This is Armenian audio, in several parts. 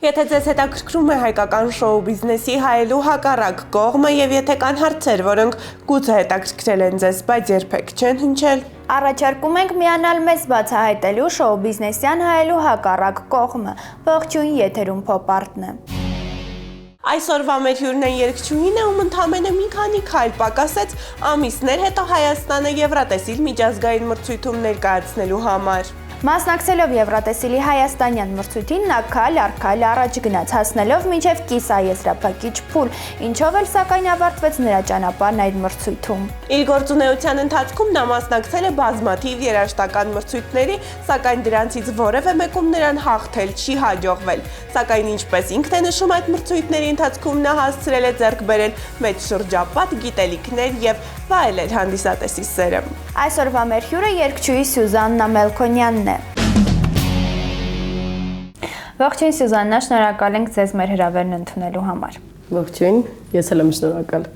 Եթե ձեզ հետաքրքրում է հայկական շոու բիզնեսի հայելու հակառակ կողմը եւ եթե կան հարցեր, որոնք գուցե հետաքրքրել են ձեզ, բայց երբեք չեն հնչել, առաջարկում ենք միանալ մեզ բացահայտելու շոու բիզնեսյան հայելու հակառակ կողմը։ Ողջույն, եթերում Փոփ-արտն է։ Այսօրվա մեր հյուրն է երգչուհին, ում ընդամենը մի քանի քայլ պակասեց ամիսներ հետո Հայաստանը Եվրատեսիլ միջազգային մրցույթում ներկայացնելու համար։ Մասնակցելով Եվրատեսիլի հայաստանյան մրցույթին նա քայլ առ քայլ առաջ գնաց, հասնելով մինչև կիսաեզրափակիչ փուլ, ինչով էլ սակայն ավարտվեց նրա ճանապարհն այդ մրցույթում։ Իր գործունեության ընթացքում նա մասնակցել է բազմաթիվ երաժշտական մրցույթների, սակայն դրանցից որևէ մեկում նրան հաղթել չի հաջողվել։ Սակայն ինչպես ինքն է նշում, այդ մրցույթների ընթացքում նա հասցրել է ձեռք բերել մեծ շրջապատ գիտելիքներ եւ վայելել հանդիսատեսի սերը։ Այսօրվա մեր հյուրը երգչուհի Սյուզաննա Մելքոնյանն է։ Ողջույն Սյուզաննա, շնորհակալ ենք ձեզ մեր հրավերն ընդունելու համար։ Ողջույն, ես էլ եմ շնորհակալ։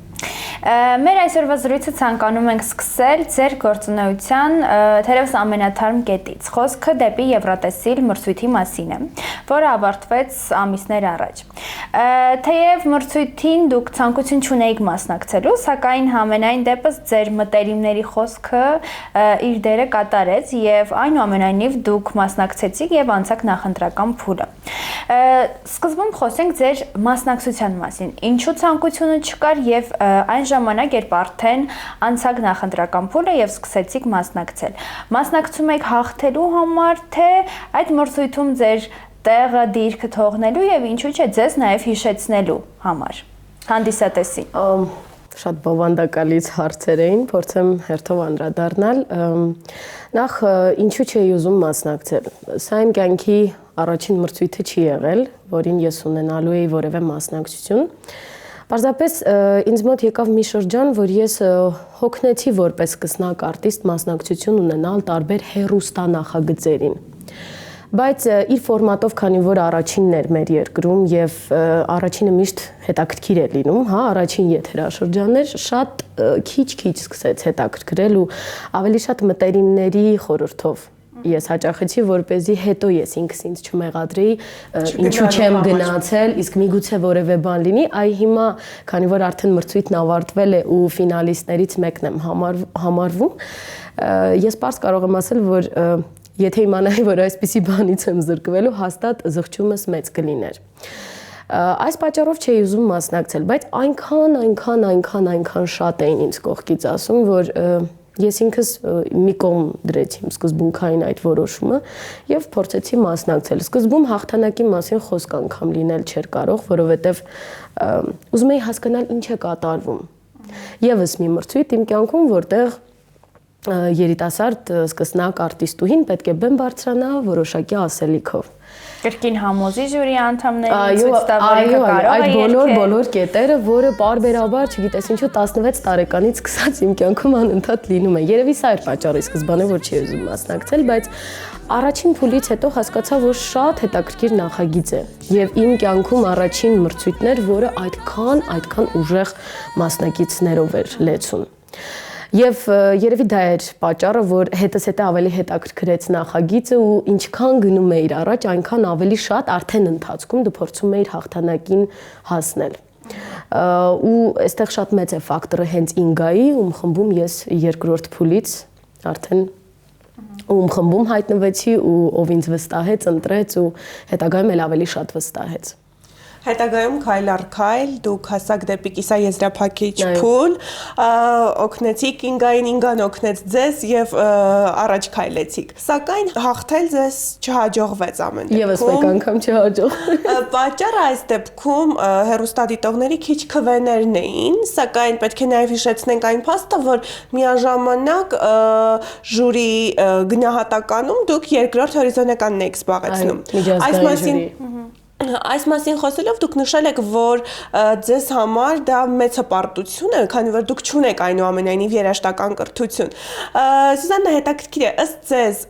Մեր այսօրվա զրույցը ցանկանում ենք սկսել ձեր գործունեության թերևս ամենաթարմ կետից։ Խոսքը դեպի Եվրատեսիլ մրցույթի մասին է, որը ավարտվեց ամիսներ առաջ։ Թեև մրցույթին դուք ցանկություն չունեիք մասնակցելու, սակայն համենայն դեպս ձեր մտերիմների խոսքը իր դերը կատարեց եւ այնուամենայնիվ դուք մասնակցեցիք եւ անցաք նախընտրական փուլը։ Սկզբում խոսենք ձեր մասնակցության մասին։ Ինչու ցանկությունը չկար եւ այն ժամանակ, երբ արդեն անցաք նախընտրական փուլը եւ սկսեցիք մասնակցել։ Մասնակցում եք հաղթելու համար, թե այդ մրցույթում ձեր տեղը, դիրքը թողնելու եւ ինչու՞ չէ ձեզ նաեւ հիշեցնելու համար։ Հանդիսատեսին։ Շատ բովանդակալից հարցեր էին, փորձեմ հերթով անդրադառնալ։ Նախ ինչու՞ չէի ուզում մասնակցել։ Սա իմ կյանքի առաջին մրցույթը չի եղել, որին ես ունենալու էի որևէ մասնակցություն։ Պարզապես ինձ մոտ եկավ մի շրջան, որ ես հոգնեցի որպես սկսնակ արտիստ մասնակցություն ունենալ տարբեր հեռուստանախագծերին։ Բայց իր ֆորմատով, քանի որ առաջինն էր մեր երկրում եւ առաջինը միշտ հետաքրքիր է լինում, հա, առաջին եթերաշրջաններ շատ քիչ սկսեց հետաքրքրել ու ավելի շատ մտերիմների խորհրդով ես հաճախեցի, որպեսզի հետո ես ինքս ինձ չմեղադրեի, ինչու չեմ գնացել, իսկ միգուցե որևէ բան լինի, այ հիմա, քանի որ արդեն մրցույթն ավարտվել է ու ֆինալիստներից մեկն եմ համարվում, ես պարզ կարող եմ ասել, որ եթե իմանայի, որ այսպիսի բանից եմ զրկվելու, հաստատ զղջումս մեծ կլիներ։ Այս պատճառով չէի ուզում մասնակցել, բայց այնքան շատ էին ինձ կողքից ասում, որ ես ինքս մի կողմ դրեցի իմ սկզբունքային այդ որոշումը եւ փորձեցի մասնակցել։ Սկզբում հաղթանակի մասին խոսք անգամ լինել չէր կարող, որովհետեւ ուզում էի հասկանալ ինչ է կատարվում։ Եվս մի մրցույթ իմ կյանքում, որտեղ երիտասարդ սկսնակ արտիստուհին պետք է բեմ բարձրանա որոշակի ասելիքով։ Կրկին համոզի ժյուրի անդամներին ցույց տա, որ կարող է այդ բոլոր կետերը, որը պարբերաբար, չգիտես ինչու 16 տարեկանից սկսած իմ կյանքում անընդհատ լինում է։ Երևի սա էր պատճառը սկզբանե, որ չի ուզում մասնակցել, բայց առաջին փուլից հետո հասկացա, որ շատ հետաքրքիր նախագիծ է եւ իմ կյանքում առաջին մրցույթն էր, որը այդքան ուժեղ մասնակիցներով էր լեցուն։ Եվ երևի դա էր պատճառը, որ հետս հետո ավելի հետաքրքրեց նախագիծը ու ինչքան գնում էիր առաջ, այնքան ավելի շատ արդեն ընթացքում դու փորձում էիր հաղթանակին հասնել։ Ու այստեղ շատ մեծ է ֆակտորը հենց Ինգայի, ում խմբում ես երկրորդ փուլից արդեն ում խմբում հայտնվեցի ու ով ինձ վստահեց, ընտրեց ու հետագայում էլ ավելի շատ վստահեց։ Հետագայում քայլ առ քայլ դուք հասաք դեպի կիսաեզրափակիչ փուլ, օգնեցիք Ինգային, Ինգան օգնեց ձեզ եւ առաջ քայլեցիք։ Սակայն հաղթել ձեզ չհաջողվեց ամեն դեպքում։ Եվս մեկ անգամ չհաջողվեց։ Պատճառը այս դեպքում հեռուստադիտողների քիչ քվեներն էին, սակայն պետք է նաեւ հիշեցնենք այն փաստը, որ միաժամանակ ժյուրի գնահատականում դուք երկրորդ հորիզոնականն եք զբաղեցնում։ Այս մասին խոսելով դուք նշել եք, որ ձեզ համար դա մեծ հպարտություն է, քանի որ դուք չունեք այնուամենայնիվ երաժշտական կրթություն։ Սյուզաննա, հետաքրքիր է, ըստ ձեզ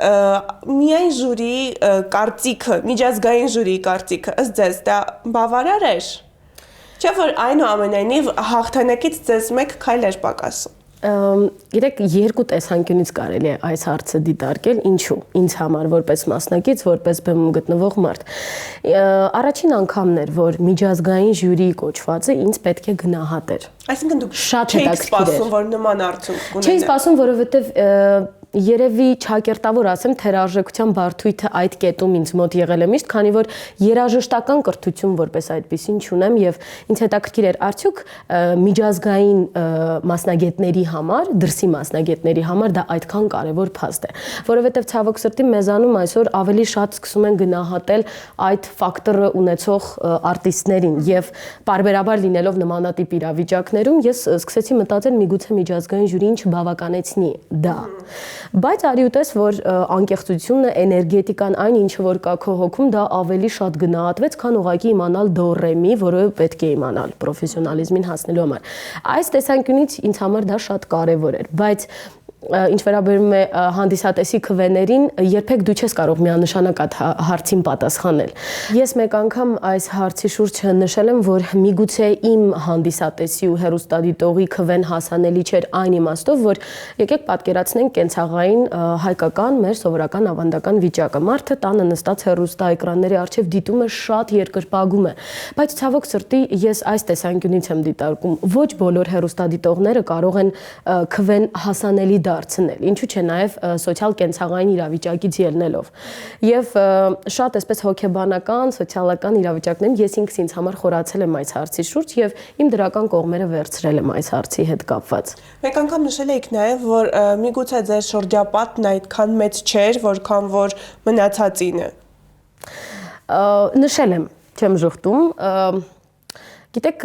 միայն ժյուրի կարծիքը, միջազգային ժյուրի կարծիքը, ըստ ձեզ դա բավարար էր։ Չէ՞ որ այնուամենայնիվ հաղթանակից ձեզ մեկ քայլ էր պակասում։ Գիտեք, երկու տեսանկյունից կարելի է այս հարցը դիտարկել, ինչու։ Ինձ համար որպես մասնակից, որպես բեմում գտնվող մարդ։ Առաջին անգամն էր, որ միջազգային ժյուրի կոչվածը ինձ պետք է գնահատեր։ Այսինքն դուք Շատ չեք հետաքրքիր սպասում, էր։ որ նման արդյունք կունենա։ Չէի սպասում, որովհետև երևի ճակերտավոր ասեմ, թերարժեքության բարդույթը այդ կետում ինձ մոտ եղել է միշտ, քանի որ երաժշտական կրթություն որպես այդպեսին չունեմ եւ ինձ հետաքրքիր էր արդյոք միջազգային մասնագետների համար, դրսի մասնագետների համար դա այդքան կարեւոր փաստ է, որովհետեւ ցավոք սրտի մեզանում այսօր ավելի շատ սկսում են գնահատել այդ ֆակտորը ունեցող արտիստներին եւ բարբերաբար լինելով նմանատիպ իրավիճակներում ես սկսեցի մտածել միգուցե միջազգային ժյուրին չբավականեցնի դա։ Բայց արի ուտես, որ անկեղծությունը, էներգետիկան, այն ինչը որ կա քո հոգում, դա ավելի շատ գնահատվեց, քան ուղղակի իմանալ դո ռեմի, որը պետք է իմանալ պրոֆեսիոնալիզմին հասնելու համար։ Այս տեսանկյունից ինձ համար դա շատ կարևոր էր, բայց ինչ վերաբերում է հանդիսատեսի քվեներին, երբեք դու չես կարող միանշանակ այդ հարցին պատասխանել։ Ես մեկ անգամ այս հարցի շուրջ նշել եմ, որ միգուցե իմ հանդիսատեսի ու հեռուստադիտողի քվեն հասանելի չէր այն իմաստով, որ եկեք պատկերացնենք կենցաղային հայկական մեր սովորական ավանդական վիճակը։ Մարդը տանը նստած հեռուստաէկրանների առջև դիտում է, շատ երկրպագում է, բայց ցավոք սրտի ես այս տեսանկյունից եմ դիտարկում, ոչ բոլոր հեռուստադիտողները կարող են քվեն հասանելի դարձնել, ինչու՞ չէ նաև սոցիալ կենցաղային իրավիճակից ելնելով։ Եվ շատ այսպես հոգեբանական, սոցիալական իրավիճակներում ես ինքս ինձ համար խորացել եմ այս հարցի շուրջ եւ իմ դրական կողմերը վերցրել եմ այս հարցի հետ կապված։ Մեկ անգամ նշել եք նաև, որ միգուցե ձեր շրջապատն այդքան մեծ չէր, որքան որ մնացածինը։ Նշել եմ, չեմ ժխտում, գիտեք,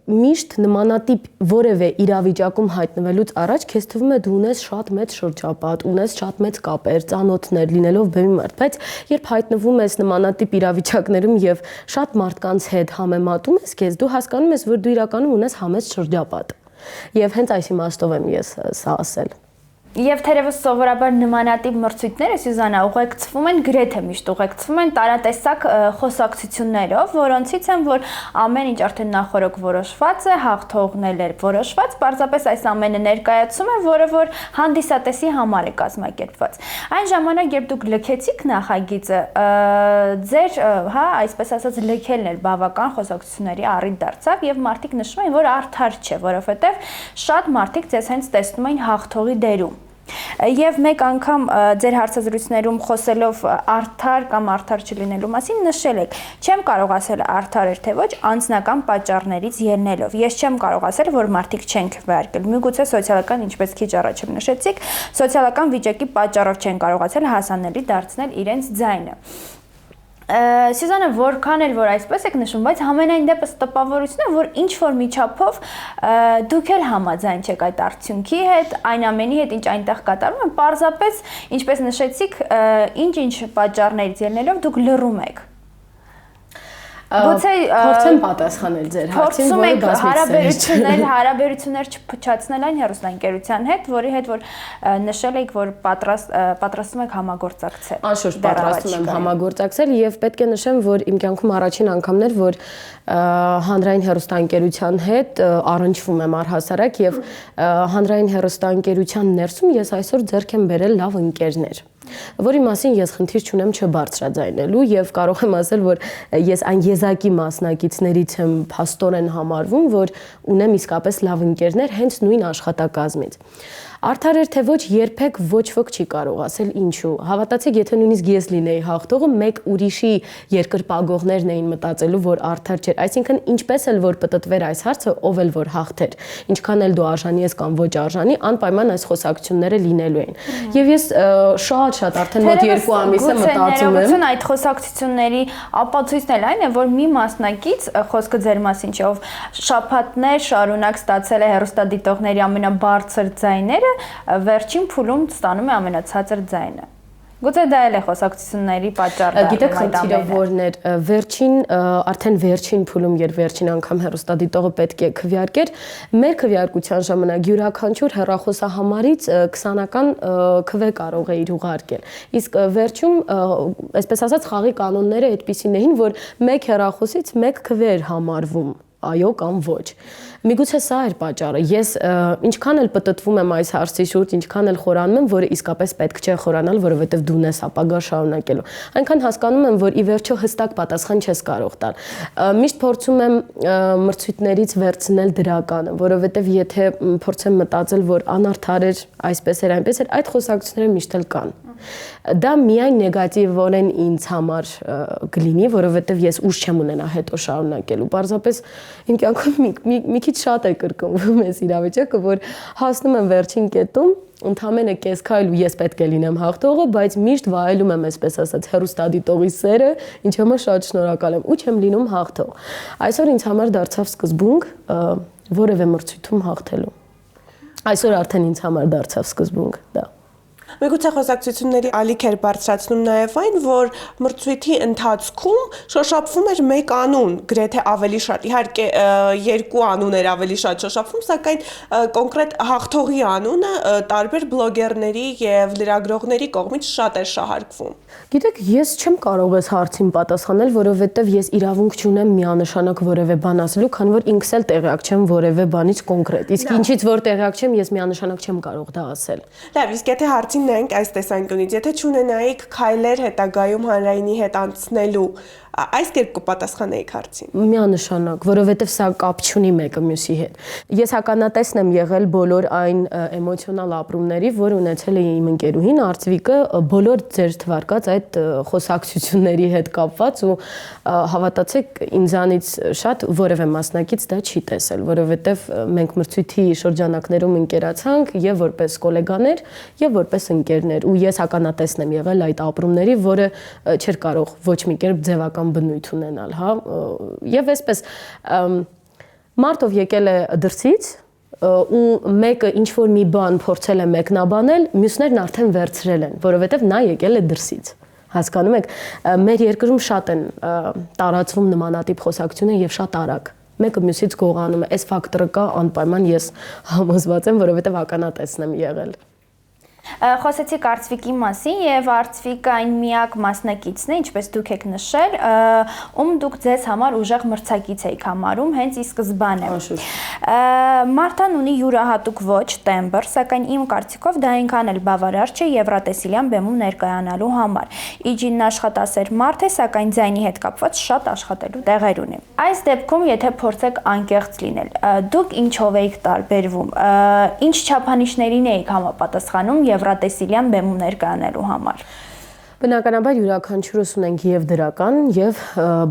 միշտ նմանատիպ որևէ իրավիճակում հայտնվելուց առաջ քեզ թվում է դու ունես շատ մեծ շրջապատ, ունես շատ մեծ կապեր, ծանոթներ լինելով բեմի մարդ, բայց երբ հայտնվում ես նմանատիպ իրավիճակներում եւ շատ մարդկանց հետ համեմատում ես քեզ, դու հասկանում ես, որ դու իրականում ունես համեստ շրջապատ։ Եվ հենց այս իմաստով եմ ես սա ասել։ Եվ թերևս սովորաբար նմանատիպ մրցույթները Սյուզանա ուղեկցվում են գրեթե միշտ ուղեկցվում են տարատեսակ խոսակցություններով, որոնցից են որ ամեն ինչ արդեն նախորոք որոշված է, հաղթողն էր որոշված, պարզապես այս ամենը ներկայացում է, որը որ հանդիսատեսի համար է կազմակերպված։ Այն ժամանակ, երբ դուք լքեցիք նախագիծը, ձեր, հա, այսպես ասած լքելն էր բավական խոսակցությունների առիթ դարձավ եւ մարդիկ նշում են, որ արդար չէ, որովհետեւ շատ մարդիկ ձեզ հենց տեսնում են հաղթողի դերում։ Եվ մեկ անգամ ձեր հարցազրույցներում խոսելով արդար կամ արդար չլինելու մասին նշել եք, չեմ կարող ասել արդար էր թե ոչ անձնական պատճառներից ելնելով։ Ես չեմ կարող ասել, որ մարդիկ չեն քվեարկել։ Միգուցե սոցիալական, ինչպես քիչ առաջ նշեցիք, սոցիալական վիճակի պատճառով չեն կարողացել հասանելի դարձնել իրենց ձայնը։ Սյուզանա, որքան էլ որ այսպես եք նշում, բայց համենայն դեպս տպավորությունն է, որ ինչ որ միջափով դուք էլ համաձայն չեք այդ արդյունքի հետ, այն ամենի հետ, ինչ այնտեղ կատարվում է, պարզապես, ինչպես նշեցիք, ինչ-ինչ պատճառներից ելնելով դուք լռում եք։ Փորձեմ պատասխանել ձեր հարցին, որը բազմիցս հարաբերություններ չփչացնել այն հեռուստաընկերության հետ, որի հետ որ նշել եք, որ պատրաստում եք համագործակցել։ Անշուշտ պատրաստում եմ համագործակցել եւ պետք է նշեմ, որ իմ կյանքում առաջին անգամն էր, որ հանրային հեռուստաընկերության հետ առնչվում եմ առհասարակ եւ հանրային հեռուստաընկերության ներսում ես այսօր ձեռք եմ բերել լավ ընկերներ, որի մասին ես խնդիր չունեմ չբարձրաձայնելու եւ կարող եմ ասել, որ ես այն եզակի մասնակիցներից եմ փաստորեն համարվում, որ ունեմ իսկապես լավ ընկերներ հենց նույն աշխատակազմից։ Արդար էր թե ոչ, երբեք ոչ ոք չի կարող ասել ինչու։ Հավատացեք, եթե նույնիսկ ես լինեի հաղթողը, մեկ ուրիշի երկրպագողներն էին մտածելու, որ արդար չէր։ Այսինքն, ինչպես էլ որ պատտվեր այս հարցը, ով էլ որ հաղթեր, ինչքան էլ դու արժանի ես կամ ոչ արժանի, անպայման այս խոսակցությունները լինելու էին։ Եվ ես շատ արդեն մոտ 2 ամիս եմ մտածում եմ։ Այդ խոսակցությունների ապացույցն էլ այն է, որ մի մասնակից, խոսքը ձեր մասին չէ, ով շաբաթներ շարունակ ստացել է հեռուստադիտողների ամենաբարձր ձայները, վերջին փուլում ստանում է ամենացածր ձայնը։ Գուցե դա էլ է խոսակցությունների պատճառը։ Գիտեք, խնդիրը որն էր, արդեն վերջին փուլում, երբ վերջին անգամ հեռուստադիտողը պետք է քվեարկեր, մեր քվեարկության ժամանակ յուրաքանչյուր հեռախոսահամարից 20-ական քվե կարող է իր ուղարկել։ Իսկ վերջում, այսպես ասած, խաղի կանոնները այդպիսին էին, որ մեկ հեռախոսից մեկ քվե էր համարվում։ այո կամ ոչ։ Միգուցե սա էր պատճառը։ Ես ինչքան էլ պտտվում եմ այս հարցի շուրջ, ինչքան էլ խորանում եմ, որ իսկապես պետք չէ խորանալ, որովհետև դու ունես ապագա շարունակելու։ Այնքան հասկանում եմ, որ ի վերջո հստակ պատասխան չես կարող տալ։ Միշտ փորձում եմ մրցույթներից վերցնել դրականը, որովհետև եթե փորձեմ մտածել, որ անարդար էր, այսպես էր, այնպես էր, այդ խոսակցությունները միշտ էլ կան։ Դա միայն նեգատիվորեն ինձ համար կլինի, որովհետև ես ուժ չեմ ունենա հետո շարունակելու։ Պարզապես իմ կյանքում մի քիչ շատ է կրկնվում այս իրավիճակը, որ հասնում եմ վերջին կետում, ընդամենը կես քայլ ու ես պետք է լինեմ հաղթողը, բայց միշտ վայելում եմ, այսպես ասած, հեռուստադիտողի սերը, ինչ համար շատ շնորհակալ եմ ու չեմ լինում հաղթող։ Այսօր ինձ համար դարձավ սկզբունք որևէ մրցույթում հաղթելու։ Այսօր արդեն ինձ համար դարձավ սկզբունք դա։ Միգուցե խոսակցությունների ալիք էր բարձրացնում նաև այն, որ մրցույթի ընթացքում շոշափվում էր մեկ անուն, գրեթե ավելի շատ, իհարկե երկու անուն էր ավելի շատ շոշափվում, սակայն կոնկրետ հաղթողի անունը տարբեր բլոգերների եւ լրագրողների կողմից շատ էր շահարկվում։ Գիտեք, ես չեմ կարող այս հարցին պատասխանել, որովհետև ես իրավունք չունեմ միանշանակ որևէ բան ասելու, քանի որ ինքս էլ տեղյակ չեմ որևէ բանից կոնկրետ։ Իսկ ինչից որ տեղյակ չեմ, ես միանշանակ չեմ կարող դա ասել։ Լավ, իսկ եթե հարցին նայենք այս տեսանկյունից, եթե չունենայիք քայլեր հետագայում հանրայինի հետ անցնելու, այս կերպ կպատասխանեիք հարցին։ Միանշանակ, որովհետև սա կապ չունի մեկը մյուսի հետ։ Ես ականատեսն եմ եղել բոլոր այն էմոցիոնալ ապրումների, որ ունեցել է իմ ընկերուհին Արծվիկը, բոլոր ձեր թվարկած այդ խոսակցությունների հետ կապված ու հավատացեք, ինձանից շատ որևէ մասնակից դա չի տեսել, որովհետև մենք մրցույթի շրջանակներում ընկերացանք եւ որպես գոլեգաներ եւ որպես ընկերներ ու ես ականատեսն եմ եղել այդ ապրումների, որը չէր կարող ոչ մի կերպ ձևական բնույթ ունենալ, հա, եւ այսպես մարդով եկել է դրսից ու մեկը ինչ որ մի բան փորձել է մեկնաբանել, մյուսներն արդեն վերցրել են, որովհետեւ նա եկել է դրսից։ Հասկանում եք, մեր երկրում շատ են տարածվում նմանատիպ խոսակցություններ եւ շատ արագ։ Մեկը մյուսից գողանում է, այս ֆակտորը կա անպայման ես համոզված եմ, որովհետեւ ականատեսն եմ եղել։ Խոսեցիք Արծվիկի մասին եւ Արծվիկը այն միակ մասնակիցն է, ինչպես դուք եք նշել, ում դուք ձեզ համար ուժեղ մրցակից եք համարում հենց ի սկզբանե։ Մարտան ունի յուրահատուկ ոճ, տեմբր, սակայն իմ կարծիքով դա այնքան էլ բավարար չէ Եվրատեսիլյան բեմում ներկայանալու համար։ Իջինն աշխատասեր մարդ է, սակայն ձայնի հետ կապված շատ աշխատելու տեղեր ունի։ Այս դեպքում, եթե փորձեք անկեղծ լինել, դուք ինչով եք տարբերվում, ինչ չափանիշներին եք համապատասխանում Եվրատեսիլյան բեմում ներկայանալու համար։ Բնականաբար յուրաքանչյուրս ունենք եւ դրական եւ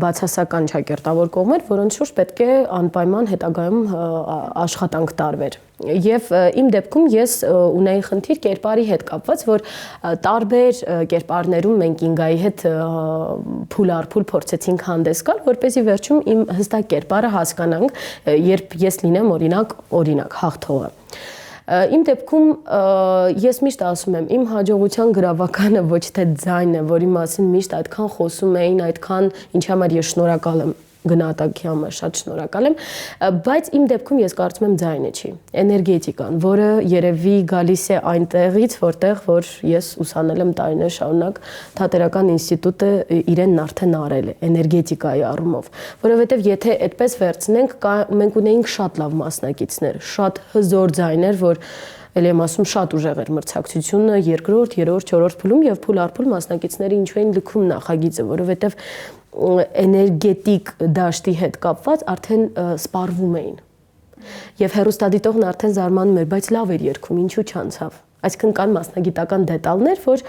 բացասական ճակերտավոր կողմեր, որոնց շուրջ պետք է անպայման հետագայում աշխատանք տարվեր։ Եվ իմ դեպքում ես ունեի խնդիր կերպարի հետ կապված, որ տարբեր կերպարներում մենք Ինգայի հետ փուլ առ փուլ փորձեցինք հանդես գալ, որպեսզի վերջում իմ հստակ կերպարը հասկանանք, երբ ես լինեմ օրինակ հաղթողը։ Իմ դեպքում ես միշտ ասում եմ, իմ հաջողության գրավականը ոչ թե ձայնն է, որի մասին միշտ այդքան խոսում էին, այդքան ինչի համար ես շնորհակալ եմ գնահատակի համար շատ շնորհակալ եմ, բայց իմ դեպքում ես կարծում եմ ձայնը չի, էներգետիկան, որը երևի գալիս է այնտեղից, որ ես ուսանել եմ տարիներ շարունակ Թատերական ինստիտուտը իրենն արդեն արել է էներգետիկայի առումով, որովհետև եթե այդպես վերցնենք, մենք ունեինք շատ լավ մասնակիցներ, շատ հզոր ձայներ, որ Էլ եմ ասում շատ ուժեղ էր մրցակցությունը երկրորդ, երրորդ, չորրորդ փուլում եւ փուլ առ փուլ մասնակիցները ինչու էին լքում նախագիծը, որովհետեւ էներգետիկ դաշտի հետ կապված արդեն սպառվում էին։ Եվ հեռուստադիտողն արդեն զարմանում էր, բայց լավ էր երգում, ինչու չանցավ։ Այսինքն կան մասնագիտական դետալներ, որ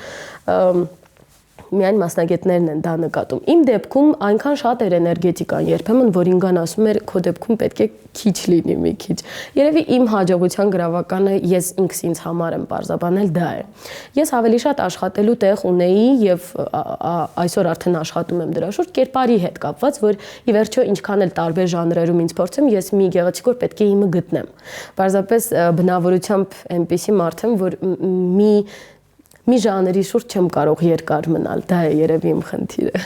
միայն մասնագետներն են դա նկատում։ Իմ դեպքում այնքան շատ էր էներգետիկան, երբեմն որ Ինգան ասում էր, քո դեպքում պետք է քիչ լինի մի քիչ։ Երևի իմ հաջողության գրավականը ես ինքս ինձ համար եմ պարզաբանել դա է։ Ես ավելի շատ աշխատելու տեղ ունեի եւ այսօր արդեն աշխատում եմ դրա շուրջ կերպարի հետ կապված, որ ի վերջո ինչքան էլ տարբեր ժանրերում ինձ փորձեմ, ես մի գեղեցիկ որ պետք է իմը գտնեմ։ Պարզապես բնավորությամբ այնպեսի մարդ եմ, որ մի ժանրի շուրջ չեմ կարող երկար մնալ, դա է երևի իմ խնդիրը։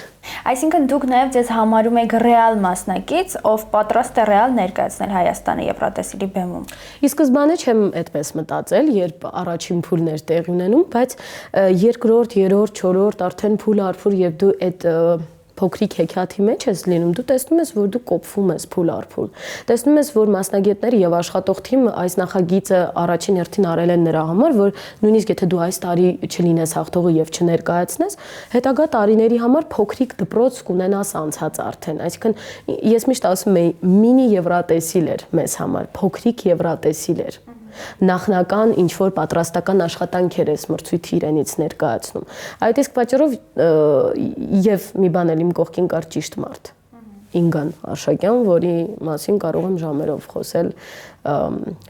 Այսինքն դուք նաև ձեզ համարում եք ռեալ մասնակից, ով պատրաստ է ռեալ ներկայացնել Հայաստանը Եվրատեսիլի բեմում։ Ի սկզբանե չեմ այդպես մտածել, երբ առաջին փուլներ տեղի ունենում, բայց երկրորդ, երրորդ, չորրորդ արդեն փուլ առ փուլ եւ դու այդ փոքրիկ հեքիաթի մեջ ես լինում, դու տեսնում ես, որ դու կոփվում ես փուլ առ փուլ։ Տեսնում ես, որ մասնագետները եւ աշխատող թիմը այս նախագիծը առաջին հերթին արել են նրա համար, որ նույնիսկ եթե դու այս տարի չլինես հաղթողը եւ չներկայացնես, հետագա տարիների համար փոքրիկ դպրոց կունենաս անցած արդեն։ Այսինքն ես միշտ ասում եի, մինի եվրատեսիլ էր մեզ համար, փոքրիկ եվրատեսիլ էր։ Նախնական ինչ-որ պատրաստական աշխատանքեր ես մրցույթի իրենից ներկայացնում։ Այդ իսկ պատճառով եւ մի բան էլ իմ կողքին կար ճիշտ մարդ։ Ինգան Արշակյան, որի մասին կարող եմ ժամերով խոսել,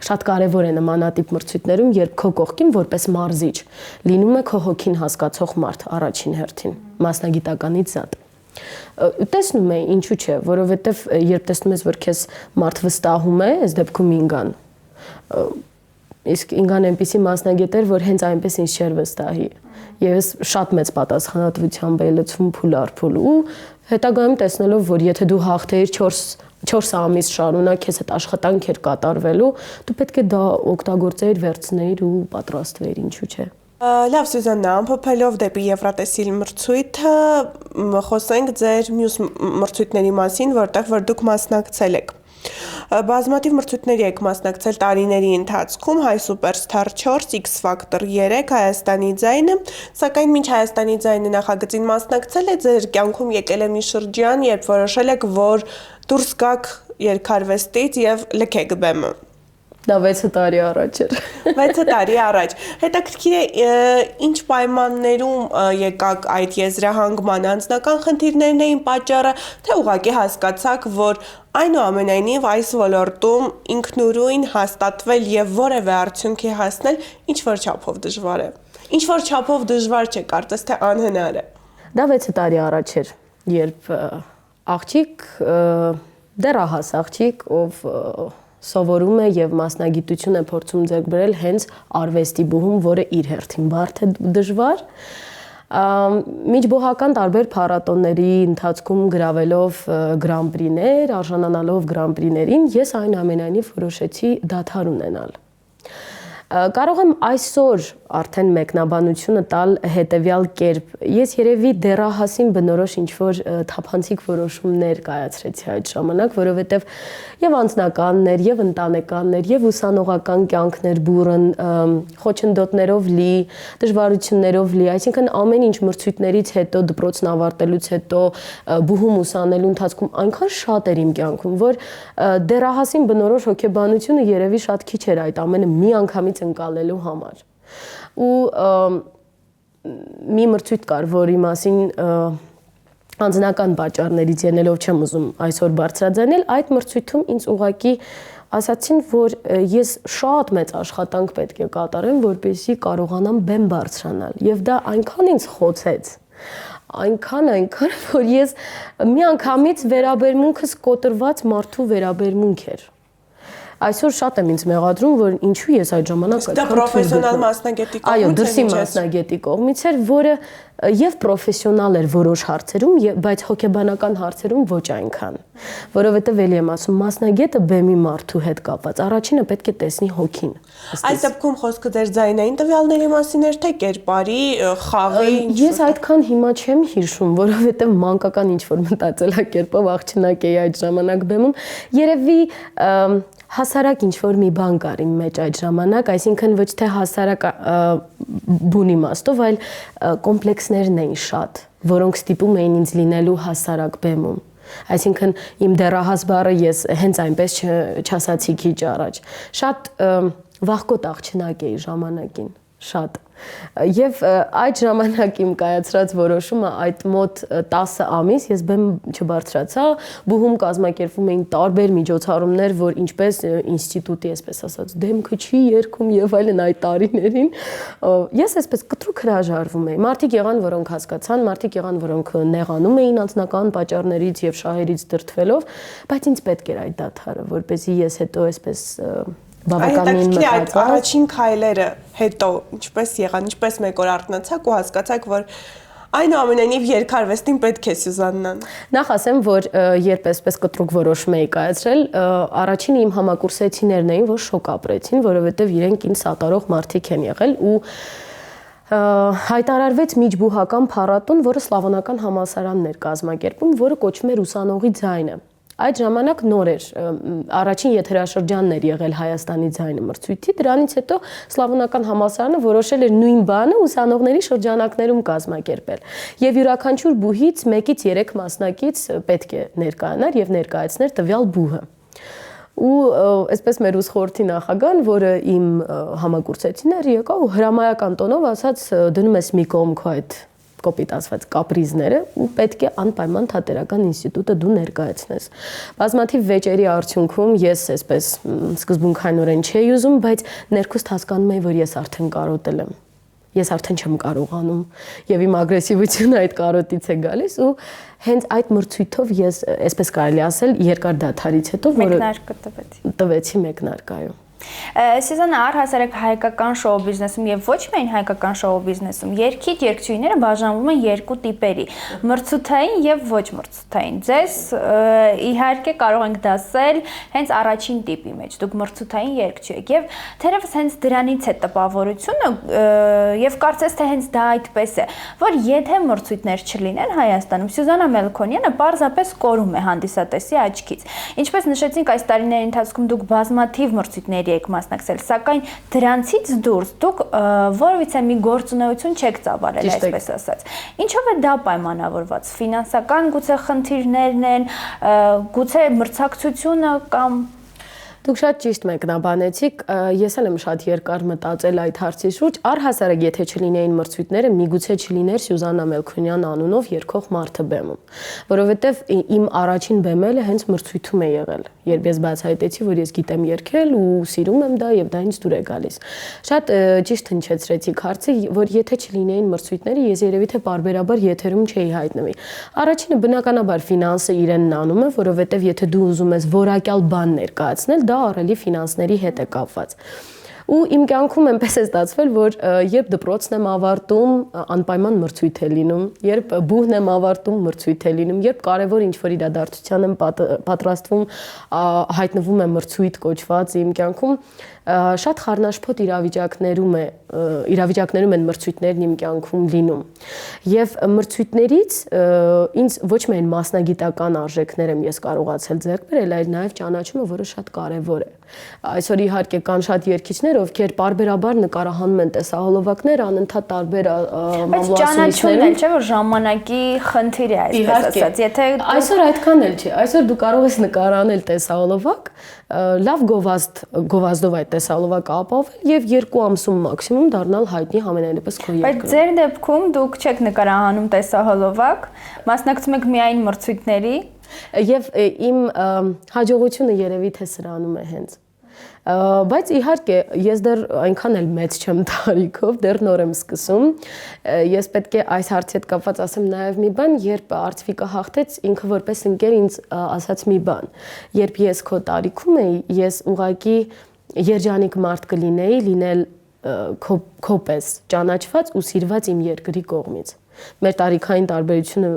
շատ կարևոր է նմանատիպ մրցույթներում, երբ քո կողքին որպես մարզիչ լինում է քո հոգին հասկացող մարդ առաջին հերթին, մասնագիտականից զատ։ Տեսնում է ինչու՞ չէ, որովհետեւ երբ տեսնում ես, որ քեզ մարդ վստահում է, այս դեպքում Ինգան, իսկ Ինգան այնպիսի մասնագետ էր, որ հենց այնպես ինձ չէր վստահի։ Եվ ես շատ մեծ պատասխանատվությամբ էի լցվում փուլ առ փուլ ու հետագայում տեսնելով, որ եթե դու հաղթեիր 4 ամիս շարունակ քեզ հետ աշխատանք էր կատարվելու, դու պետք է դա օգտագործեիր, վերցնեիր ու պատրաստվեիր, ինչու՞ չէ։ Լավ Սյուզաննա, ամփոփելով դեպի Եվրատեսիլ մրցույթը, խոսենք ձեր մյուս մրցույթների մասին, որտեղ որ դուք մասնակցել եք։ Բազմաթիվ մրցույթների եք մասնակցել տարիների ընթացքում, Հայ Սուպերստար 4, X Factor 3, Հայաստանի ձայնը, սակայն մինչ Հայաստանի ձայնը նախագծին մասնակցել է, ձեր կյանքում եկել է մի շրջան, երբ որոշել եք, որ դուրս գաք երգարվեստից եւ լքեք բեմը։ Դա 6 տարի առաջ էր։ 6 տարի առաջ։ Հետաքրքիր է, ինչ պայմաններում եկաք այդ եզրահանգման, անձնական խնդիրներն էին պատճառը, թե ուղղակի հասկացաք, որ այնուամենայնիվ այս ոլորտում ինքնուրույն հաստատվել եւ որևէ արդյունքի հասնել ինչ որ չափով դժվար է։ Ինչ որ չափով դժվար չէ, կարծես թե անհնար է։ Դա 6 տարի առաջ էր, երբ աղջիկ, դեռահաս աղջիկ, ով սովորում է եւ մասնագիտություն է փորձում ձեռք բերել հենց արվեստի բուհում, որը իր հերթին բարդ է դժվար։ Միջբուհական տարբեր փառատոների ընթացքում գրավելով գրանպրիներ, արժանանալով գրանպրիներին, ես այնուամենայնիվ որոշեցի դադար ունենալ։ Կարող եմ այսօր արդեն մեկնաբանությունը տալ հետևյալ կերպ։ Ես երևի դեռահասին բնորոշ ինչ-որ թափանցիկ որոշումներ կայացրեցի այդ ժամանակ, որովհետև եւ անձնականներ, եւ ընտանեկաններ, եւ ուսանողական կյանքներ բուրըն, խոչընդոտներով լի, դժվարություններով լի, այսինքն ամեն ինչ մրցույթներից հետո, դպրոցն ավարտելուց հետո, բուհում ուսանելու ընթացքում այնքան շատ էր իմ կյանքում, որ դեռահասին բնորոշ հոգեբանությունը երևի շատ քիչ էր այդ ամենը մի անգամից ընկալելու համար։ Ու մի մրցույթ կար, որի մասին անձնական պատճառներից ելնելով չեմ ուզում այսօր բարձրաձայնել, այդ մրցույթում ինձ ուղղակի ասացին, որ ես շատ մեծ աշխատանք պետք է կատարեմ, որպեսզի կարողանամ բեմ բարձրանալ, եւ դա այնքան ինձ խոցեց, այնքան, որ ես միանգամից վերաբերմունքս կոտրված մարդու վերաբերմունք էր։ Այսօր շատ եմ ինձ մեղադրում, որ ինչու ես այդ ժամանակ դա պրոֆեսիոնալ մասնագետի կողմից։ Այո, դրսի մասնագետի կողմից էր, որը եւ պրոֆեսիոնալ էր որոշ հարցերում, բայց հոգեբանական հարցերում ոչ այնքան։ Որովհետեւ էլի եմ ասում, մասնագետը բեմի մարդու հետ կապված, առաջինը պետք է տեսնի հոգին։ Այս դեպքում խոսքը ձեր ձայնային տվյալների մասին էր, թե կերպարի, խաղի։ Ես այդքան հիմա չեմ հիշում, որովհետեւ մանկական ինչ-որ մտածելակերպով աղջնակ էի այդ ժամանակ բեմում։ Երևի հասարակ ինչ-որ մի բան կար իմ մեջ այդ ժամանակ, այսինքն ոչ թե հասարակ բուն իմաստով, այլ կոմպլեքսներն էին շատ, որոնք ստիպում էին ինձ լինելու հասարակ բեմում։ Այսինքն իմ դեռահաս բառը ես հենց այնպես չասացի քիչ առաջ։ Շատ վախկոտ աղջնակ էի ժամանակին, շատ։ Եվ այդ ժամանակ իմ կայացրած որոշումը այդ մոտ 10 ամիս ես բեմ չբարձրացա, բուհում կազմակերպվում էին տարբեր միջոցառումներ, որ ինչպես ինստիտուտի, այսպես ասած, դեմքը չի երգում եւ այլն այդ տարիներին, ես այսպես կտրուկ հրաժարվում էի։ Մարդիկ եղան, որոնք հասկացան, մարդիկ եղան, որոնք նեղանում էին անձնական պատճառներից եւ շահերից դրդվելով, բայց ինձ պետք էր այդ դադարը, որպեսզի ես հետո այսպես բավականին մտածած։ Առաջին քայլերը հետո ինչպես եղան, ինչպես մեկ օր արթնացաք ու հասկացաք, որ այնուամենայնիվ երգարվեստին պետք է Սյուզաննան։ Նախ ասեմ, որ երբ այսպես կտրուկ որոշում էի կայացրել, առաջին իմ համակուրսեցիներն էին, որ շոկ ապրեցին, որովհետև իրենք ինձ սատարող մարդիկ են եղել ու Հայտարարվեց միջբուհական փառատոն, որը Սլավոնական համալսարանն էր կազմակերպում, որը կոչվում էր Ուսանողի ձայնը։ Այդ ժամանակ նոր էր, առաջին եթերաշրջանն էր եղել Հայաստանի ձայնը մրցույթի, դրանից հետո Սլավոնական համալսարանը որոշել էր նույն բանը ուսանողների շրջանակներում կազմակերպել։ Եվ յուրաքանչյուր բուհից 1-ից 3 մասնակից պետք է ներկայանար եւ ներկայացներ տվյալ բուհը։ Ու այսպես մեր ուսխորհրդի նախագահն, որը իմ համակուրսեցին էր, եկավ ու հրամայական տոնով ասաց դնում ես մի կողմ քո այդ կոպիտ ասված կապրիզները ու պետք է անպայման թատերական ինստիտուտը դու ներկայացնես։ Բազմաթիվ վեճերի արդյունքում ես այսպես սկզբունքայինորեն չէի ուզում, բայց ներքուստ հասկանում էի, որ ես արդեն կարոտել եմ։ Ես արդեն չեմ կարողանում եւ իմ ագրեսիվությունը այդ կարոտից է գալիս ու հենց այդ մրցույթով ես այսպես կարելի ասել երկար դադարից հետո որը մեկնարկը տվեցի մեկնարկայում։ Սյուզաննա, առհասարակ հայկական շոու բիզնեսում եւ ոչ միայն հայկական շոու բիզնեսում երգիչ երգչուհիները բաժանվում են երկու տիպերի՝ մրցութային եւ ոչ մրցութային։ Ձեզ իհարկե կարող ենք դասել հենց առաջին տիպի մեջ։ Դուք մրցութային երգչի եք եւ թերևս հենց դրանից է տպավորությունը եւ կարծես թե հենց դա այդպես է, որ եթե մրցույթներ չլինեն Հայաստանում, Սյուզաննա Մելքոնյանը պարզապես կորում է հանդիսատեսի աչքից։ Ինչպես նշեցինք, այս տարիների ընթացքում դուք բազմաթիվ մրցույթների եք մասնակցել, սակայն դրանցից դուրս դուք որևիցե մի գործունեություն չեք ծավալել, այսպես ասած։ Ինչով է դա պայմանավորված։ Ֆինանսական գուցե խնդիրներն են, գուցե մրցակցությունը կամ Դուք շատ ճիշտ մեկնաբանեցիք, ես էլ եմ շատ երկար մտածել այդ հարցի շուրջ, առհասարակ եթե չլինեին մրցույթները, միգուցե չլիներ Սյուզաննա Մելքոնյան անունով երգող մարդը բեմում, որովհետև իմ առաջին բեմելը հենց մրցույթում է եղել, երբ ես բացահայտեցի, որ ես գիտեմ երգել ու սիրում եմ դա եւ դա ինձ դուր է գալիս։ Շատ ճիշտ հնչեցրեցիք հարցը, որ եթե չլինեին մրցույթները, ես երևի թե պարբերաբար եթերում չէի հայտնվի։ Առաջինը բնականաբար ֆինանսը իրենն անում է, որովհետև եթե դու ուզում ես որակյալ բան ներկայացնել, դա առելի ֆինանսների հետ է կապված։ Ու իմ կյանքում այնպես է ստացվել, որ երբ դպրոցն եմ ավարտում, անպայման մրցույթ է լինում, երբ բուհն եմ ավարտում, մրցույթ է լինում, երբ կարևոր ինչ-որ իրադարձության եմ պատրաստվում, հայտնվում է մրցույթ կոչված իմ կյանքում, շատ խառնաշփոթ իրավիճակներում են մրցույթներն իմ կյանքում լինում։ Եվ մրցույթներից ինձ ոչ միայն մասնագիտական արժեքներ եմ ես կարողացել ձեռք բերել, այլ նաև ճանաչումը, որը շատ կարևոր է։ Այսօր իհարկե կան շատ երգիչներ, ովքեր պարբերաբար նկարահանում են տեսահոլովակներ, անընդհատ տարբեր մամլոասունիչներում։ Բայց ճանաչումն էլ չէ, որ ժամանակի խնդիր է, այսպես ասած։ Եթե այսօր այդքան էլ չէ։ Այսօր դու կարող ես նկարանել տեսահոլովակ, լավ գովազդով այդ տեսահոլովակը ապահովել եւ 2 ամսում մաքսիմում դառնալ հայտնի համենայնիվս քո երկրում։ Բայց ձեր դեպքում դուք չեք նկարահանում տեսահոլովակ, մասնակցում եք միայն մրցույթների։ Եվ իմ հաջողությունը երևի թե սրանում է հենց։ Բայց իհարկե ես դեռ այնքան էլ մեծ չեմ տարիքով, դեռ նոր եմ սկսում։ Ես պետք է այս հարցի հետ կապված ասեմ նաև մի բան, երբ Արծվիկը հաղթեց, ինքը որպես ընկեր ինձ ասաց մի բան. երբ ես քո տարիքում էի, ես ուղղակի երջանիկ մարդ կլինեի, լինել քո պես ճանաչված ու սիրված իմ երկրի կողմից։ Մեր տարիքային տարբերությունը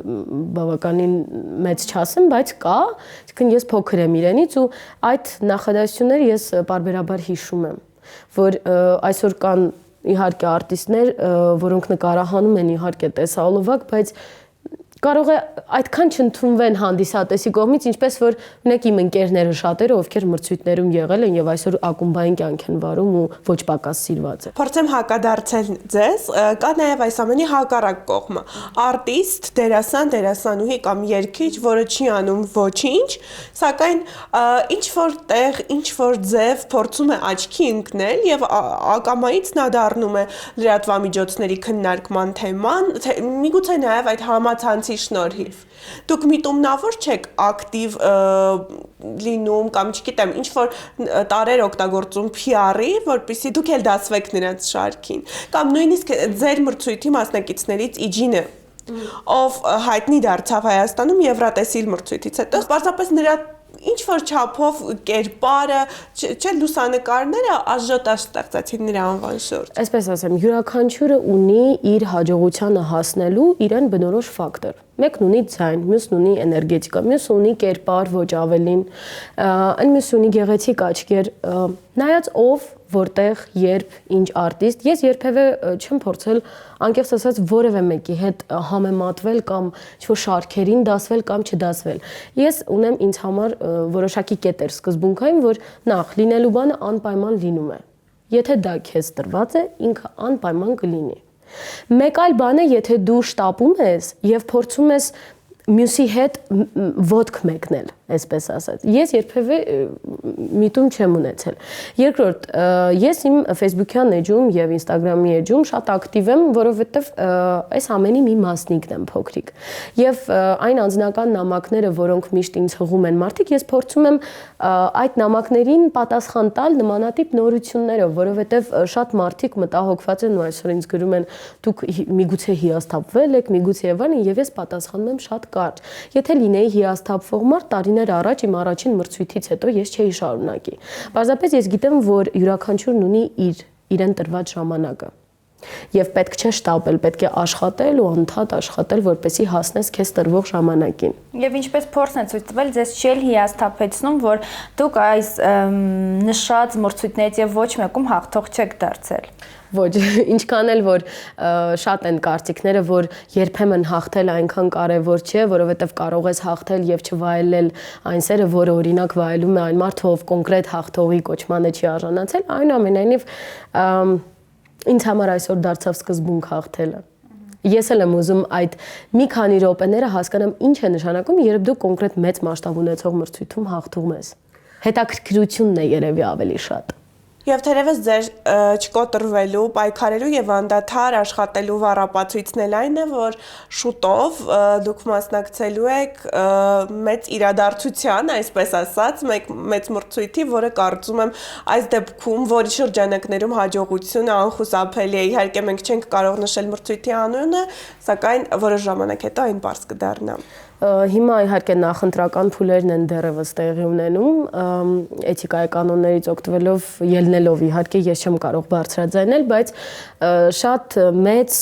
բավականին մեծ չասեմ, բայց կա, այսինքն ես փոքր եմ իրենից ու այդ նախադասությունները ես պարբերաբար հիշում եմ, որ այսօր կան իհարկե արտիստներ, որոնք նկարահանում են իհարկե տեսահոլովակ, բայց կարող է այդքան չընդունվեն հանդիսատեսի կողմից, ինչպես որ ունեք իմ ընկերները շատերը, ովքեր մրցույթներում եղել են եւ այսօր ակումբային կյանք են վարում ու ոչ պակաս սիրված է։ Փորձեմ հակադարձել ձեզ, կա նաեւ այս ամենի հակառակ կողմը։ Արտիստ, դերասան, դերասանուհի կամ երգիչ, որը չի անում ոչինչ, սակայն ինչ որ տեղ, ինչ որ ձև փորձում է աչքի ընկնել եւ ակամայից նա դառնում է լրատվամիջոցների քննարկման թեման, միգուցե նաեւ այդ համացանցի շնորհիվ։ Դուք միտումնավոր չեք ակտիվ լինում կամ չգիտեմ, ինչ որ տարեր օգտագործում PR-ի, որպեսզի դուք էլ դասվեք նրանց շարքին, կամ նույնիսկ ձեր մրցույթի մասնակիցներից Իջինը, ով հայտնի դարձավ Հայաստանում Եվրատեսիլ մրցույթից հետո, պարզապես նրա ինչ որ չափով կերպարը, չէ, լուսանկարները ազժոտаж ստեղծեցին նրա անվան շուրջ։ Այսպես ասեմ, յուրաքանչյուրը ունի իր հաջողությանը հասնելու իրեն բնորոշ ֆակտոր։ Մեկն ունի ձայն, մյուսն ունի էներգետիկա, մյուսը ունի կերպար, ոչ ավելին, այն մյուսը ունի գեղեցիկ աչքեր, Նայած ով, որտեղ, երբ, ինչ արտիստ, ես երբևէ չեմ փորձել անկեղծ ասած որևէ մեկի հետ համեմատվել կամ ինչ-որ շարքերին դասվել կամ չդասվել։ Ես ունեմ ինձ համար որոշակի կետեր սկզբունքային, որ նախ լինելու բանը անպայման լինում է։ Եթե դա քեզ տրված է, ինքը անպայման կլինի։ Մեկ այլ բան է, եթե դու շտապում ես եւ փորձում ես մյուսի հետ ոտք մեկնել, այսպես ասած։ Ես երբևէ միտում չեմ ունեցել։ Երկրորդ, ես իմ Facebook-յան էջում եւ Instagram-ի էջում շատ ակտիվ եմ, որովհետեւ այս ամենի մի մասնիկն եմ փոքրիկ։ Եվ այն անձնական նամակները, որոնք միշտ ինձ հղում են մարդիկ, ես փորձում եմ այդ նամակներին պատասխան տալ նմանատիպ նորություններով, որովհետեւ շատ մարդիկ մտահոգված են ու այսօր ինձ գրում են դուք միգուցե հիասթափվել եք, միգուցե եւ այլն, եւ ես պատասխանում եմ շատ կարճ։ Եթե լինեի հիասթափվող մարդ, տարիներ առաջ իմ առաջին մրցույթից հետո ես չէի շարունակի։ Պարզապես ես գիտեմ, որ յուրաքանչյուրն ունի իրեն տրված ժամանակը։ Եվ պետք չէ շտապել, պետք է աշխատել ու անդադ աշխատել, որպեսզի հասնես քեզ տրվող ժամանակին։ Եվ ինչպես փորձն է ցույց տվել, ձեզ չի հիասթափեցնում, որ դուք այս նշած մրցույթներից եւ ոչ մեկում հաղթող չեք դարձել։ Ոչ, ինչքան էլ որ շատ են կարծիքները, որ երբեմն հաղթել այնքան կարևոր չէ, որովհետև կարող ես հաղթել եւ չվայելել այն սերը, որը օրինակ վայելում է այն մարդը, ով կոնկրետ հաղթողի կոչմանը չի արժանացել, այնուամենայնիվ ինձ համար այսօր դարձավ սկզբունք հաղթելը։ Ես էլ եմ ուզում այդ մի քանի րոպեները հասկանամ ինչ է նշանակում, երբ դու կոնկրետ մեծ մասշտաբ ունեցող մրցույթում հաղթում ես։ Հետաքրքրությունն է երևի ավելի շատ։ Եվ թերևս ձեր չկոտրվելու, պայքարելու եւ անդադար աշխատելու վառապացույցն էլ այն է, որ շուտով դուք մասնակցելու եք մեծ իրադարձության, այսպես ասած, մեծ մրցույթի, որը կարծում եմ այս դեպքում, որի շրջանակներում հաջողությունը անխուսափելի է։ Իհարկե մենք չենք կարող նշել մրցույթի անունը, սակայն որոշ ժամանակ հետո այն բարձ կդառնա։ Հիմա իհարկե նախընտրական փուլերն են դեռևս տեղի ունենում, էթիկայի կանոններից օգտվելով, ելնելով իհարկե ես չեմ կարող բարձրաձայնել, բայց շատ մեծ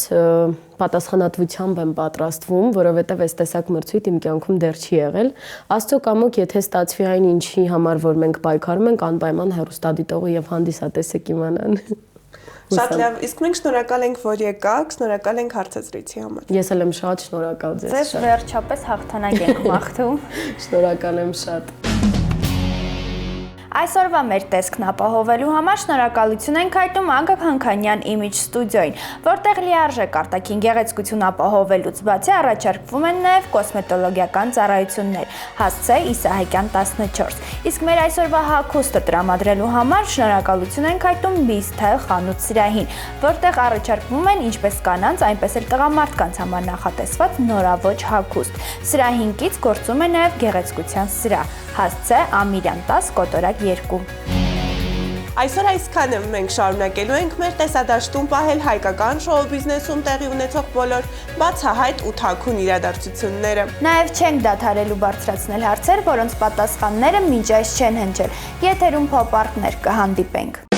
պատասխանատվությամբ եմ պատրաստվում, որովհետև այս տեսակ մրցույթ իմ կյանքում դեռ չի եղել։ Աստծո կամոք, եթե ստացվի այն ինչի համար, որ մենք պայքարում ենք, անպայման հեռուստադիտողը եւ հանդիսատեսը կիմանան։ Շատ լավ, իսկ մենք շնորհակալ ենք, որ եկաք, շնորհակալ ենք հարցազրույցի համար։ Ես էլ եմ շատ շնորհակալ ձեզ։ Ձեզ վերջապես հաղթանակ ենք մաղթում։ Շնորհակալ եմ շատ։ Այսօրվա մեր տեսքն ապահովելու համար շնորհակալություն ենք հայտնում Անգա Քանքանյան Image Studio-ին, որտեղ լիարժեք արտաքին գեղեցկություն ապահովելուց բացի առաջարկվում են նաև կոսմետոլոգիական ծառայություններ, հասցե Իսահակյան 14։ Իսկ մեր այսօրվա հագուստը տրամադրելու համար շնորհակալություն ենք հայտնում Beastyle խանութ սրահին, որտեղ առաջարկվում են ինչպես կանանց, այնպես էլ տղամարդկանց համար նախատեսված նորաոճ հագուստ։ Սրահին կից գործում է նաև գեղեցկության սրահ, հասցե Ամիրյան 10 կոտորակ 2։ Այսօր այսքանը մենք շարունակելու ենք մեր տեսադաշտում պահել հայկական շոու բիզնեսում տեղի ունեցող բոլոր բացահայտ ու թաքուն իրադարձությունները։ Նաև չենք դադարելու բարձրացնել հարցեր, որոնց պատասխանները մինչ այս չեն հնչել։ Եթերում փոփ-արտներ կհանդիպենք։